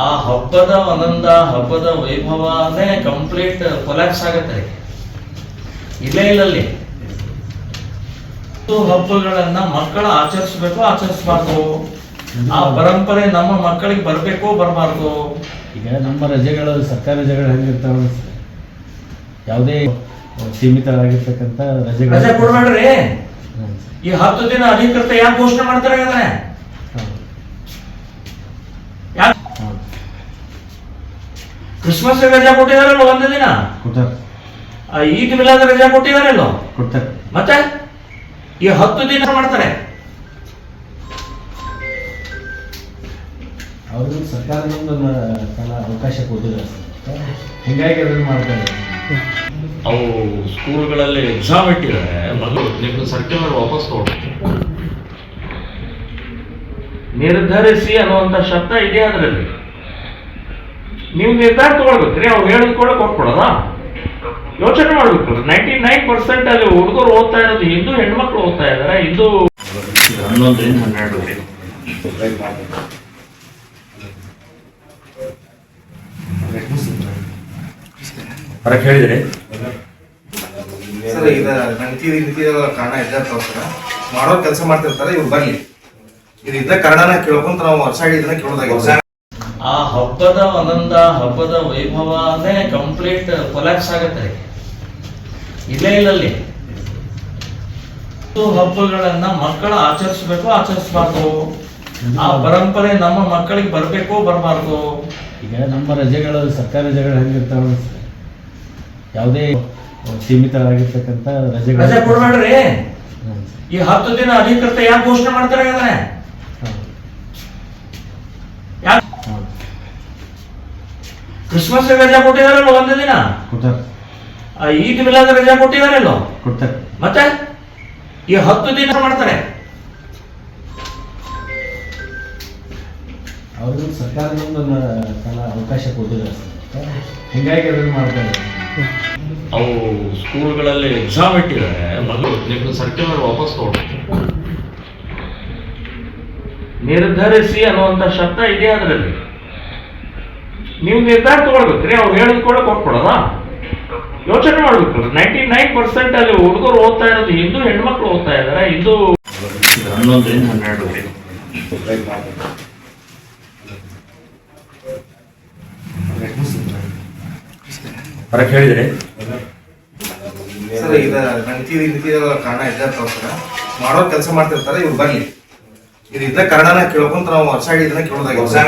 ಆ ಹಬ್ಬದ ಆನಂದ, ಹಬ್ಬದ ವೈಭವನೇ ಕಂಪ್ಲೀಟ್ ಕೊಲ್ಯಾಪ್ಸ್ ಆಗತ್ತೆ. ಇಲ್ಲಲ್ಲಿ ಹಬ್ಬಗಳನ್ನ ಮಕ್ಕಳು ಆಚರಿಸಬೇಕು, ಆಚರಿಸಬಾರ್ದು. ಆ ಪರಂಪರೆ ನಮ್ಮ ಮಕ್ಕಳಿಗೆ ಬರಬೇಕು, ಬರಬಾರ್ದು. ಈಗ ನಮ್ಮ ರಜೆಗಳು, ಸರ್ಕಾರಿ ರಜೆಗಳು ಹೆಂಗಿರ್ತಾವ, ಯಾವುದೇ ಸೀಮಿತವಾಗಿರ್ತಕ್ಕಂಥ ರಜೆ ಕೊಡ್ಬೇಡ್ರಿ. ಈ 10 ದಿನ ಅಧಿಕೃತ ಯಾಕೆ ಘೋಷಣೆ ಮಾಡ್ತಾರೆ? ಕ್ರಿಸ್ಮಸ್ ರಜಾ ಕೊಟ್ಟಿದಾರಲ್ಲ ಒಂದು ದಿನ, ಈದ್ ಮಿಲಾದ್ ರಜಾ ಕೊಟ್ಟಿದಾರಲ್ಲ, ಮತ್ತೆ ಈ 10 ದಿನ ಮಾಡ್ತಾರೆ. ಅವರು ಸರ್ಕಾರದಿಂದ ಅವಕಾಶ ಕೊಟ್ಟಿಲ್ಲ, ಹಿಂಗಾಗಿ ಅದನ್ನು ಮಾಡ್ತಾರೆ. ಅವು ಸ್ಕೂಲ್ಗಳಲ್ಲಿ ಎಕ್ಸಾಮ್ ಇಟ್ಟಿದ್ದಾರೆ, ನಿಮ್ದು ಸರ್ಕ್ಯುಲರ್ ವಾಪಸ್ ತಗೊಳ್ಳಿ. ನಿರ್ಧರಿಸಿ ಅನ್ನುವಂಥ ಶಬ್ದ ಇದೆ ಅದರಲ್ಲಿ. ನೀವು ನಿರ್ಧಾರ ತಗೊಳ್ಬೇಕ್ರಿ. ಅವ್ರು ಹೇಳಿದ ಕೂಡ ಕೊಟ್ಕೊಡೋದ? ಯೋಚನೆ ಮಾಡ್ಬೇಕು. 99% ಅಲ್ಲಿ ಹುಡುಗರು ಓದ್ತಾ ಇರೋದು ಹಿಂದೂ ಹೆಣ್ಮಕ್ಳು ಓದ್ತಾ ಇದಾರೆ. ಹಿಂದೂ 11ರಿಂದ 12 ಹೊರಗೆ ಹೇಳಿದ್ರೆ ಸರ್, ಈಗ ನೀತಿ ಕಾರಣ ಇದ್ದಾರ ಮಾಡೋ ಕೆಲಸ ಮಾಡ್ತಿರ್ತಾರೆ. ಇವ್ರು ಬರ್ಲಿ, ಇದು ಇದ್ದ ಕಾರಣನ ಕೇಳ್ಕೊಂತ ನಾವು ಸೈಡ್ ಇದನ್ನ ಕೇಳೋದಾಗಿಲ್ಲ. ಆ ಹಬ್ಬದ ಆನಂದ, ಹಬ್ಬದ ವೈಭವನೇ ಕಂಪ್ಲೀಟ್ ಕೊಲ್ಯಾಪ್ಸ್ ಆಗತ್ತೆ. ಇಲ್ಲಲ್ಲಿ ಹಬ್ಬಗಳನ್ನ ಮಕ್ಕಳು ಆಚರಿಸಬೇಕು, ಆಚರಿಸಬಾರ್ದು. ಆ ಪರಂಪರೆ ನಮ್ಮ ಮಕ್ಕಳಿಗೆ ಬರಬೇಕು, ಬರಬಾರ್ದು. ಈಗ ನಮ್ಮ ರಜೆಗಳು, ಸರ್ಕಾರಿ ರಜೆಗಳು ಹೆಂಗಿರ್ತಾವ, ಯಾವುದೇ ಸೀಮಿತವಾಗಿರ್ತಕ್ಕಂಥ ರಜೆ ಕೊಡ್ಬೇಡ್ರಿ. ಈ 10 ದಿನ ಅಧಿಕೃತ ಯಾಕೆ ಘೋಷಣೆ ಮಾಡ್ತಾರೆ? ಕ್ರಿಸ್ಮಸ್ ರಜಾ ಕೊಟ್ಟಿದಾರಲ್ಲ ಒಂದು ದಿನ, ಈದ್ ಮಿಲಾದ್ ರಜಾ ಕೊಟ್ಟಿದಾರಲ್ಲ, ಮತ್ತೆ ಈ 10 ದಿನ ಮಾಡ್ತಾರೆ. ಅವರು ಸರ್ಕಾರದಿಂದ ಅವಕಾಶ ಕೊಟ್ಟಿಲ್ಲ, ಹಿಂಗಾಗಿ ಅದನ್ನು ಮಾಡ್ತಾರೆ. ಅವು ಸ್ಕೂಲ್ಗಳಲ್ಲಿ ಎಕ್ಸಾಮ್ ಇಟ್ಟಿದ್ದಾರೆ, ನಿಮ್ದು ಸರ್ಕ್ಯುಲರ್ ವಾಪಸ್ ತಗೊಳ್ಳಿ. ನಿರ್ಧರಿಸಿ ಅನ್ನುವಂಥ ಶಬ್ದ ಇದೆ ಅದರಲ್ಲಿ. ನೀವು ನಿರ್ಧಾರ ತಗೊಳ್ಬೇಕ್ರಿ. ಅವ್ರು ಹೇಳಿದ ಕೂಡ ಕೊಟ್ಕೊಡೋದ? ಯೋಚನೆ ಮಾಡ್ಬೇಕು. 99% ಅಲ್ಲಿ ಹುಡುಗರು ಓದ್ತಾ ಇರೋದು ಹಿಂದೂ ಹೆಣ್ಮಕ್ಳು ಓದ್ತಾ ಇದಾರೆ. ಹಿಂದೂ 11ರಿಂದ 12 ಹೊರಗೆ ಹೇಳಿದ್ರೆ ಸರ್, ಈಗ ನೀತಿ ಕಾರಣ ಇದ್ದಾರ ಮಾಡೋ ಕೆಲಸ ಮಾಡ್ತಿರ್ತಾರೆ. ಇವ್ರು ಬರ್ಲಿ, ಇದು ಇದ್ದ ಕಾರಣನ ಕೇಳ್ಕೊಂತ ನಾವು ಸೈಡ್ ಇದನ್ನ ಕೇಳೋದಾಗಿಲ್ಲ.